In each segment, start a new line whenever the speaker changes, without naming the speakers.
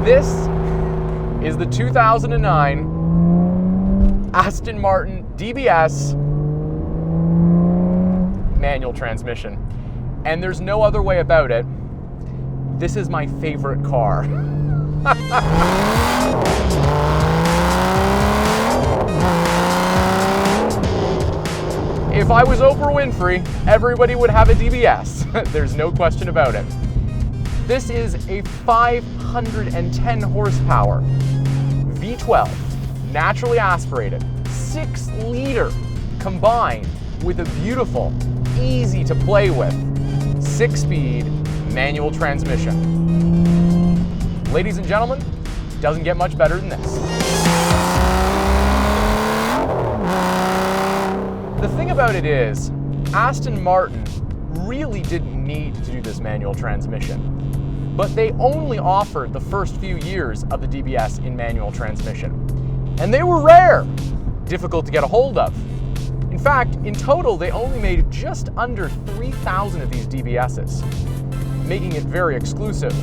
This is the 2009 Aston Martin DBS manual transmission. And there's no other way about it. This is my favorite car. If I was Oprah Winfrey, everybody would have a DBS. There's no question about it. This is a 510 horsepower V12, naturally aspirated, 6-liter combined with a beautiful, easy to play with, 6-speed manual transmission. Ladies and gentlemen, doesn't get much better than this. The thing about it is, Aston Martin really didn't need to do this manual transmission, but they only offered the first few years of the DBS in manual transmission. And they were rare, difficult to get a hold of. In fact, in total, they only made just under 3,000 of these DBSs, making it very exclusive.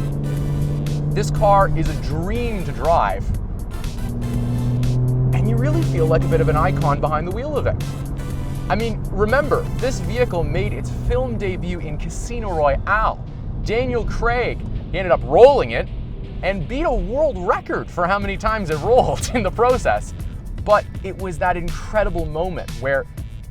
This car is a dream to drive, and you really feel like a bit of an icon behind the wheel of it. I mean, remember, this vehicle made its film debut in Casino Royale. Daniel Craig, he ended up rolling it and beat a world record for how many times it rolled in the process. But it was that incredible moment where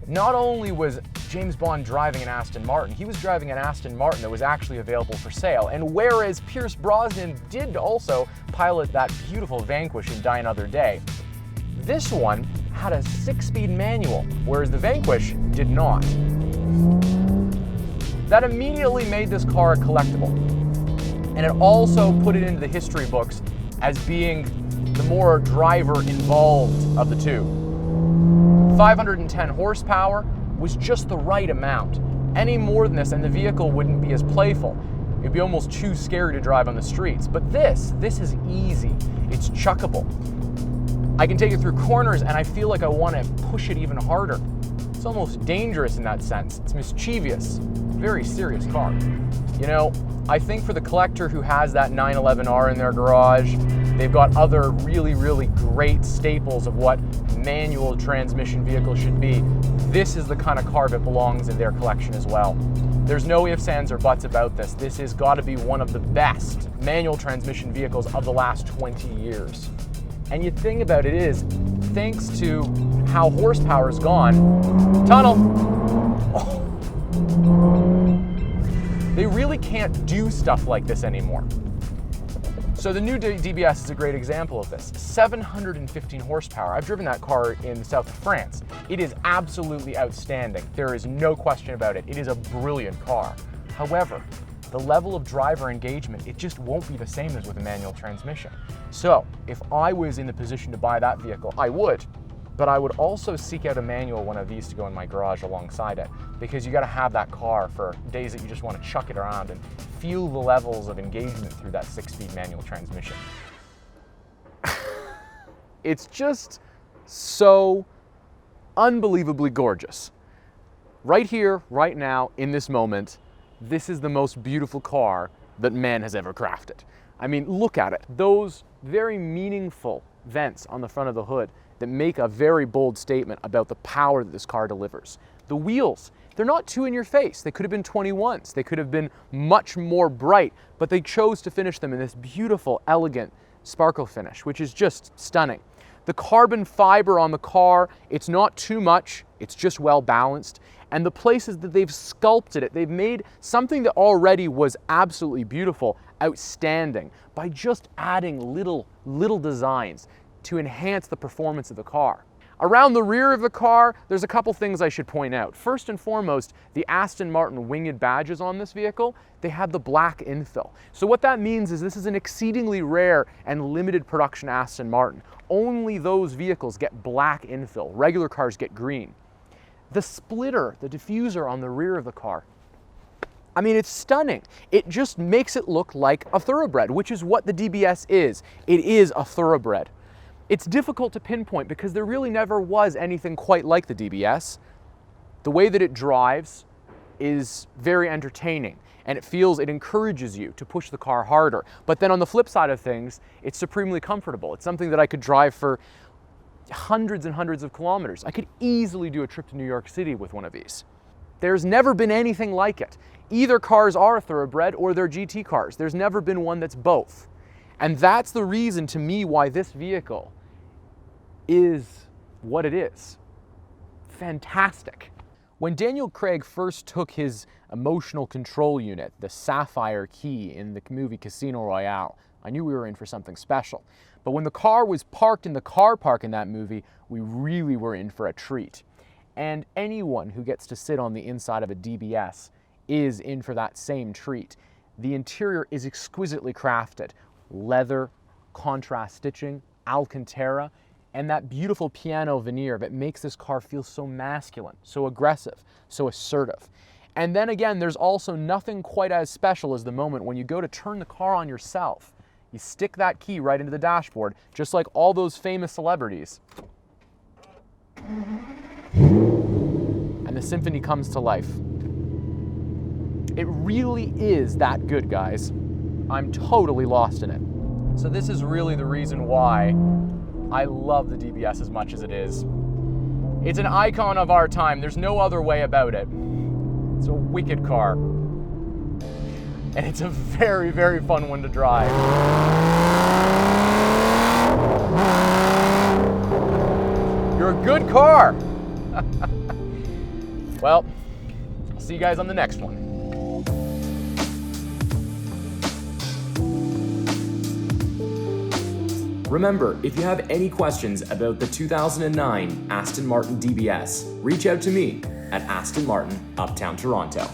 not only was James Bond driving an Aston Martin, he was driving an Aston Martin that was actually available for sale. And whereas Pierce Brosnan did also pilot that beautiful Vanquish in Die Another Day, this one had a 6-speed manual, whereas the Vanquish did not. That immediately made this car a collectible. And it also put it into the history books as being the more driver-involved of the two. 510 horsepower was just the right amount. Any more than this and the vehicle wouldn't be as playful. It'd be almost too scary to drive on the streets. But this is easy. It's chuckable. I can take it through corners and I feel like I want to push it even harder. It's almost dangerous in that sense. It's mischievous. Very serious car. You know, I think for the collector who has that 911R in their garage, they've got other really, really great staples of what manual transmission vehicles should be. This is the kind of car that belongs in their collection as well. There's no ifs, ands, or buts about this. This has got to be one of the best manual transmission vehicles of the last 20 years. And the thing about it is, thanks to how horsepower's gone, tunnel, they really can't do stuff like this anymore. So the new DBS is a great example of this. 715 horsepower. I've driven that car in the south of France. It is absolutely outstanding. There is no question about it. It is a brilliant car. However, the level of driver engagement, it just won't be the same as with a manual transmission. So if I was in the position to buy that vehicle, I would, but I would also seek out a manual one of these to go in my garage alongside it, because you got to have that car for days that you just want to chuck it around and feel the levels of engagement through that 6-speed manual transmission. It's just so unbelievably gorgeous. Right here, right now, in this moment, this is the most beautiful car that man has ever crafted. I mean, look at it. Those very meaningful vents on the front of the hood that make a very bold statement about the power that this car delivers. The wheels, they're not too in your face. They could have been 21s. They could have been much more bright, but they chose to finish them in this beautiful, elegant sparkle finish, which is just stunning. The carbon fiber on the car, it's not too much, it's just well balanced. And the places that they've sculpted it, they've made something that already was absolutely beautiful, outstanding, by just adding little designs to enhance the performance of the car. Around the rear of the car, there's a couple things I should point out. First and foremost, the Aston Martin winged badges on this vehicle, they have the black infill. So what that means is this is an exceedingly rare and limited production Aston Martin. Only those vehicles get black infill. Regular cars get green. The splitter, the diffuser on the rear of the car, I mean, it's stunning. It just makes it look like a thoroughbred, which is what the DBS is. It is a thoroughbred. It's difficult to pinpoint because there really never was anything quite like the DBS. The way that it drives is very entertaining. and it encourages you to push the car harder. But then on the flip side of things, it's supremely comfortable. It's something that I could drive for hundreds and hundreds of kilometers. I could easily do a trip to New York City with one of these. There's never been anything like it. Either cars are thoroughbred or they're GT cars. There's never been one that's both. And that's the reason to me why this vehicle is what it is. Fantastic. When Daniel Craig first took his emotional control unit, the Sapphire key in the movie Casino Royale, I knew we were in for something special. But when the car was parked in the car park in that movie, we really were in for a treat. And anyone who gets to sit on the inside of a DBS is in for that same treat. The interior is exquisitely crafted. Leather, contrast stitching, Alcantara, and that beautiful piano veneer that makes this car feel so masculine, so aggressive, so assertive. And then again, there's also nothing quite as special as the moment when you go to turn the car on yourself. You stick that key right into the dashboard, just like all those famous celebrities. And the symphony comes to life. It really is that good, guys. I'm totally lost in it. So this is really the reason why I love the DBS as much as it is. It's an icon of our time. There's no other way about it. It's a wicked car. And it's a very, very fun one to drive. You're a good car. Well, I'll see you guys on the next one.
Remember, if you have any questions about the 2009 Aston Martin DBS, reach out to me at Aston Martin, Uptown, Toronto.